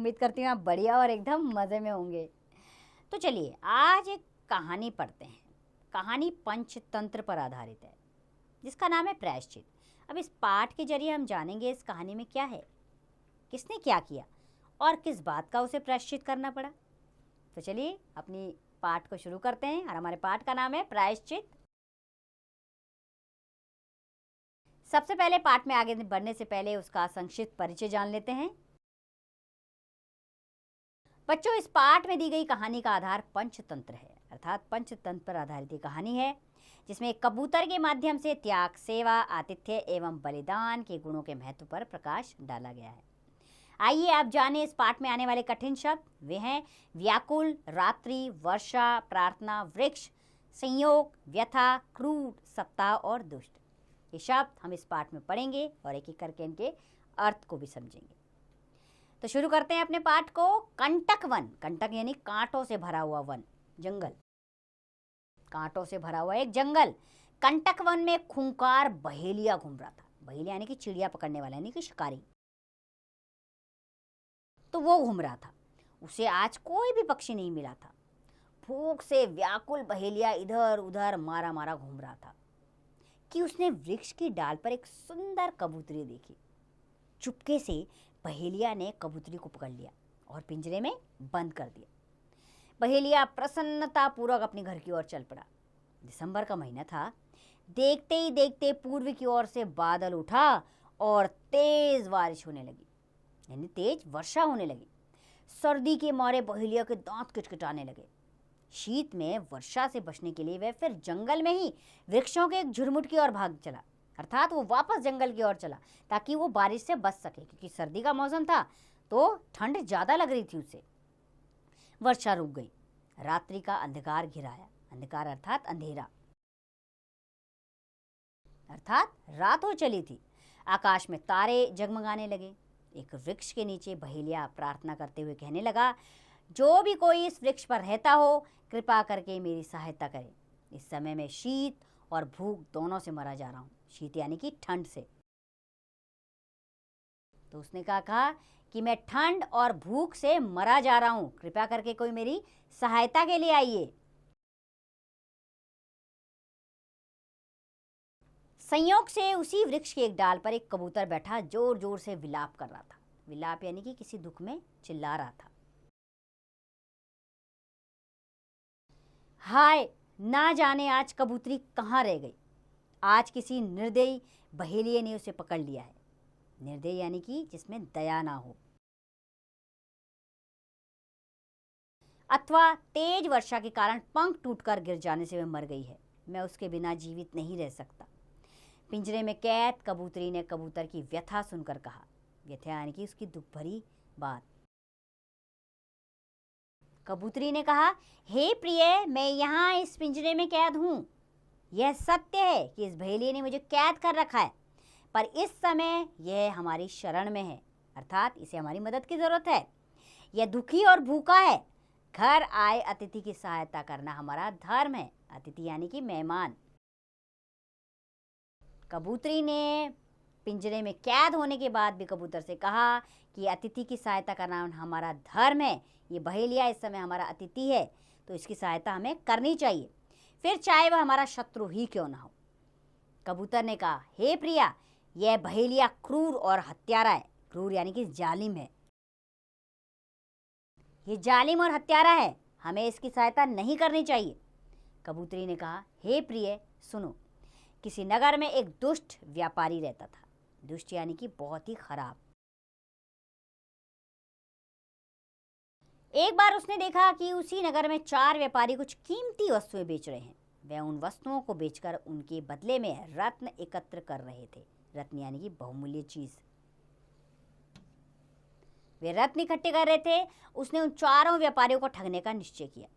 उम्मीद करती हूँ आप बढ़िया और एकदम मज़े में होंगे। तो चलिए आज एक कहानी पढ़ते हैं। कहानी पंचतंत्र पर आधारित है जिसका नाम है प्रायश्चित। अब इस पाठ के जरिए हम जानेंगे इस कहानी में क्या है, किसने क्या किया और किस बात का उसे प्रायश्चित करना पड़ा। तो चलिए अपनी पाठ को शुरू करते हैं और हमारे पाठ का नाम है प्रायश्चित। सबसे पहले पाठ में आगे बढ़ने से पहले उसका संक्षिप्त परिचय जान लेते हैं। बच्चों, इस पाठ में दी गई कहानी का आधार पंचतंत्र है, अर्थात पंचतंत्र पर आधारित कहानी है जिसमें कबूतर के माध्यम से त्याग, सेवा, आतिथ्य एवं बलिदान के गुणों के महत्व पर प्रकाश डाला गया है। आइए आप जानें इस पाठ में आने वाले कठिन शब्द। वे हैं व्याकुल, रात्रि, वर्षा, प्रार्थना, वृक्ष, संयोग, व्यथा, क्रूर, सप्ताह और दुष्ट। ये शब्द हम इस पाठ में पढ़ेंगे और एक एक करके इनके अर्थ को भी समझेंगे। तो शुरू करते हैं अपने पाठ को। कंटक वन, कंटक यानी कांटों से भरा हुआ वन, जंगल, कांटों से भरा हुआ एक जंगल। कंटक वन में खूंखार बहेलिया घूम रहा था। बहेलिया यानी कि चिड़िया पकड़ने वाला, यानी कि शिकारी। तो वो घूम रहा था, उसे आज कोई भी पक्षी नहीं मिला था। भूख से व्याकुल बहेलिया इधर उधर मारा मारा घूम रहा था कि उसने वृक्ष की डाल पर एक सुंदर कबूतरी देखी। चुपके से बहेलिया ने कबूतरी को पकड़ लिया और पिंजरे में बंद कर दिया। बहेलिया प्रसन्नतापूर्वक अपने घर की ओर चल पड़ा। दिसंबर का महीना था। देखते ही देखते पूर्व की ओर से बादल उठा और तेज बारिश होने लगी, यानी तेज वर्षा होने लगी। सर्दी के मारे बहेलिया के दांत किटकिटाने लगे। शीत में वर्षा से बचने के लिए वह फिर जंगल में ही वृक्षों के एक झुरमुट की ओर भाग चला, अर्थात वो वापस जंगल की ओर चला ताकि वो बारिश से बच सके, क्योंकि सर्दी का मौसम था तो ठंड ज़्यादा लग रही थी उसे। वर्षा रुक गई। रात्रि का अंधकार घिराया। अंधकार अर्थात अंधेरा, अर्थात रात हो चली थी। आकाश में तारे जगमगाने लगे। एक वृक्ष के नीचे बहेलिया प्रार्थना करते हुए कहने लगा, जो भी कोई इस वृक्ष पर रहता हो कृपा करके मेरी सहायता करे। इस समय मैं शीत और भूख दोनों से मरा जा रहा हूँ। शीत यानी कि ठंड से। तो उसने कहा कि मैं ठंड और भूख से मरा जा रहा हूँ, कृपया करके कोई मेरी सहायता के लिए आइए। संयोग से उसी वृक्ष के एक डाल पर एक कबूतर बैठा जोर जोर से विलाप कर रहा था। विलाप यानी कि किसी दुख में चिल्ला रहा था। हाय, ना जाने आज कबूतरी कहाँ रह गई। आज किसी निर्दयी बहेलिये ने उसे पकड़ लिया है। निर्दयी यानी कि जिसमें दया ना हो, अथवा तेज वर्षा के कारण पंख टूटकर गिर जाने से वह मर गई है। मैं उसके बिना जीवित नहीं रह सकता। पिंजरे में कैद कबूतरी ने कबूतर की व्यथा सुनकर कहा। व्यथा यानी कि उसकी दुख भरी बात। कबूतरी ने कहा, हे प्रिय, मैं यहाँ इस पिंजरे में कैद हूँ। यह सत्य है कि इस बहेलिये ने मुझे कैद कर रखा है, पर इस समय यह हमारी शरण में है, अर्थात इसे हमारी मदद की जरूरत है। यह दुखी और भूखा है। घर आए अतिथि की सहायता करना हमारा धर्म है। अतिथि यानी कि मेहमान। कबूतरी ने पिंजरे में कैद होने के बाद भी कबूतर से कहा कि अतिथि की सहायता करना हमारा धर्म है। ये बहेलिया इस समय हमारा अतिथि है तो इसकी सहायता हमें करनी चाहिए, फिर चाहे वह हमारा शत्रु ही क्यों ना हो। कबूतर ने कहा, हे प्रिया, यह बहेलिया क्रूर और हत्यारा है। क्रूर यानी कि जालिम है। ये जालिम और हत्यारा है, हमें इसकी सहायता नहीं करनी चाहिए। कबूतरी ने कहा, हे प्रिय, सुनो। किसी नगर में एक दुष्ट व्यापारी रहता था। दुष्ट यानी कि बहुत ही खराब। एक बार उसने देखा कि उसी नगर में 4 व्यापारी कुछ कीमती वस्तुएं बेच रहे हैं। वे उन वस्तुओं को बेचकर उनके बदले में रत्न एकत्र कर रहे थे। रत्न यानी कि बहुमूल्य चीज। वे रत्न इकट्ठे कर रहे थे। उसने उन 4 व्यापारियों को ठगने का निश्चय किया।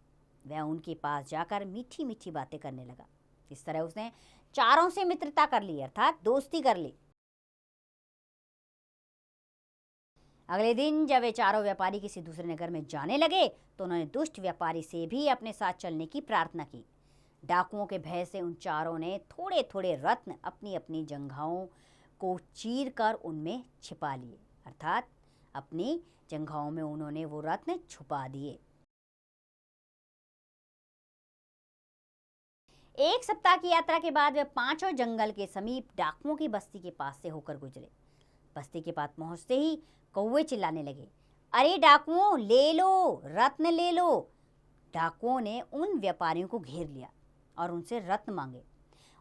वह उनके पास जाकर मीठी मीठी बातें करने लगा। इस तरह उसने 4 से मित्रता कर ली, अर्थात दोस्ती कर ली। अगले दिन जब वे 4 व्यापारी किसी दूसरे नगर में जाने लगे तो उन्होंने दुष्ट व्यापारी से भी अपने साथ चलने की प्रार्थना की। डाकुओं के भय से उन 4 ने थोड़े थोड़े रत्न अपनी अपनी जंघाओं को चीर कर उनमें छिपा लिए, अर्थात अपनी जंघाओं में उन्होंने वो रत्न छुपा दिए। 1 सप्ताह की यात्रा के बाद वे पांचों जंगल के समीप डाकुओं की बस्ती के पास से होकर गुजरे। बस्ती के पास पहुंचते ही कौवे चिल्लाने लगे, अरे डाकुओं, ले लो, रत्न ले लो। डाकुओं ने उन व्यापारियों को घेर लिया और उनसे रत्न मांगे।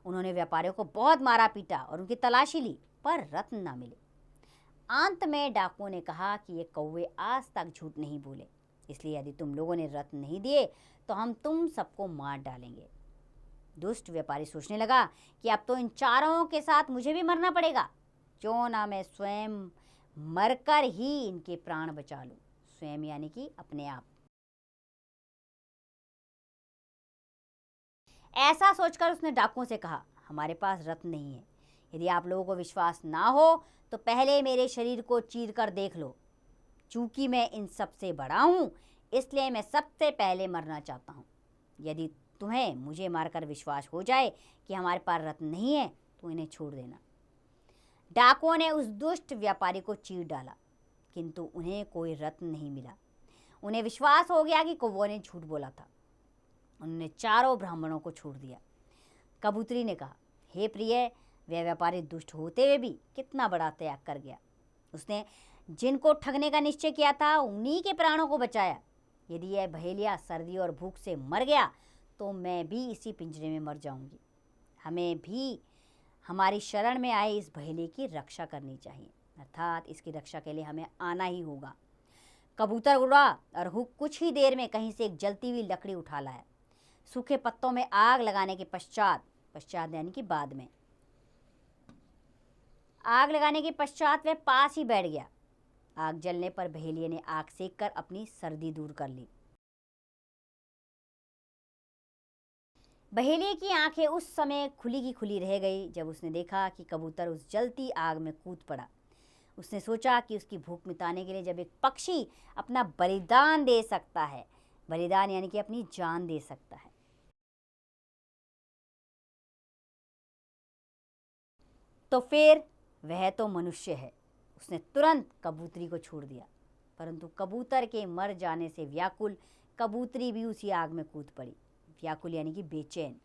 उन्होंने व्यापारियों को बहुत मारा पीटा और उनकी तलाशी ली, पर रत्न ना मिले। अंत में डाकुओं ने कहा कि ये कौवे आज तक झूठ नहीं बोले, इसलिए यदि तुम लोगों ने रत्न नहीं दिए तो हम तुम सबको मार डालेंगे। दुष्ट व्यापारी सोचने लगा कि अब तो इन चारों के साथ मुझे भी मरना पड़ेगा, क्यों ना मैं स्वयं मरकर ही इनके प्राण बचा लूं। स्वयं यानी कि अपने आप। ऐसा सोचकर उसने डाकुओं से कहा, हमारे पास रत्न नहीं है। यदि आप लोगों को विश्वास ना हो तो पहले मेरे शरीर को चीर कर देख लो। चूंकि मैं इन सबसे बड़ा हूं, इसलिए मैं सबसे पहले मरना चाहता हूं। यदि तुम्हें मुझे मारकर विश्वास हो जाए कि हमारे पास रत्न नहीं है तो इन्हें छोड़ देना। डाकुओं ने उस दुष्ट व्यापारी को चीर डाला, किंतु उन्हें कोई रत्न नहीं मिला। उन्हें विश्वास हो गया कि कौवों ने झूठ बोला था। उन्होंने चारों ब्राह्मणों को छोड़ दिया। कबूतरी ने कहा, हे प्रिय, वह व्यापारी दुष्ट होते हुए भी कितना बड़ा त्याग कर गया। उसने जिनको ठगने का निश्चय किया था उन्हीं के प्राणों को बचाया। यदि यह बहेलिया सर्दी और भूख से मर गया तो मैं भी इसी पिंजरे में मर जाऊंगी। हमें भी हमारी शरण में आए इस बहेलिए की रक्षा करनी चाहिए, अर्थात इसकी रक्षा के लिए हमें आना ही होगा। कबूतर उड़ा और हुक कुछ ही देर में कहीं से एक जलती हुई लकड़ी उठा लाया। सूखे पत्तों में आग लगाने के पश्चात यानी कि बाद में आग लगाने के पश्चात वह पास ही बैठ गया। आग जलने पर बहेलिए ने आग सेक कर अपनी सर्दी दूर कर ली। बहेलिए की आंखें उस समय खुली की खुली रह गई जब उसने देखा कि कबूतर उस जलती आग में कूद पड़ा। उसने सोचा कि उसकी भूख मिटाने के लिए जब एक पक्षी अपना बलिदान दे सकता है, बलिदान यानी कि अपनी जान दे सकता है, तो फिर वह तो मनुष्य है। उसने तुरंत कबूतरी को छोड़ दिया, परंतु कबूतर के मर जाने से व्याकुल कबूतरी भी उसी आग में कूद पड़ी। व्याकुल यानी कि बेचैन।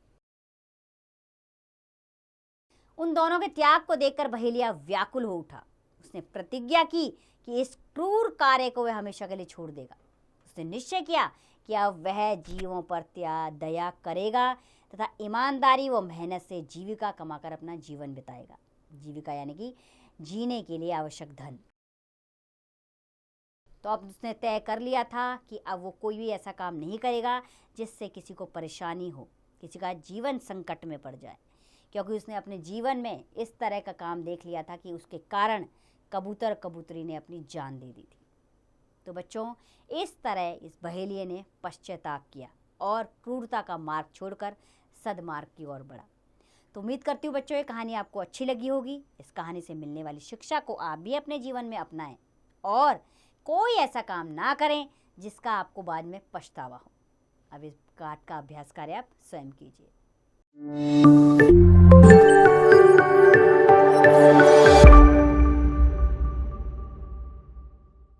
उन दोनों के त्याग को देखकर बहेलिया व्याकुल हो उठा। उसने प्रतिज्ञा की कि इस क्रूर कार्य को वह हमेशा के लिए छोड़ देगा। उसने निश्चय किया कि अब वह जीवों पर दया करेगा तथा ईमानदारी व मेहनत से जीविका कमाकर अपना जीवन बिताएगा। जीविका यानी कि जीने के लिए आवश्यक धन। तो अब उसने तय कर लिया था कि अब वो कोई भी ऐसा काम नहीं करेगा जिससे किसी को परेशानी हो, किसी का जीवन संकट में पड़ जाए, क्योंकि उसने अपने जीवन में इस तरह का काम देख लिया था कि उसके कारण कबूतर कबूतरी ने अपनी जान दे दी थी। तो बच्चों, इस तरह इस बहेलिए ने पश्चाताप किया और क्रूरता का मार्ग छोड़कर सद्मार्ग की ओर बढ़ा। तो उम्मीद करती हूँ बच्चों ये कहानी आपको अच्छी लगी होगी। इस कहानी से मिलने वाली शिक्षा को आप भी अपने जीवन में अपनाएं और कोई ऐसा काम ना करें जिसका आपको बाद में पछतावा हो। अब इस पाठ का अभ्यास कार्य आप स्वयं कीजिए।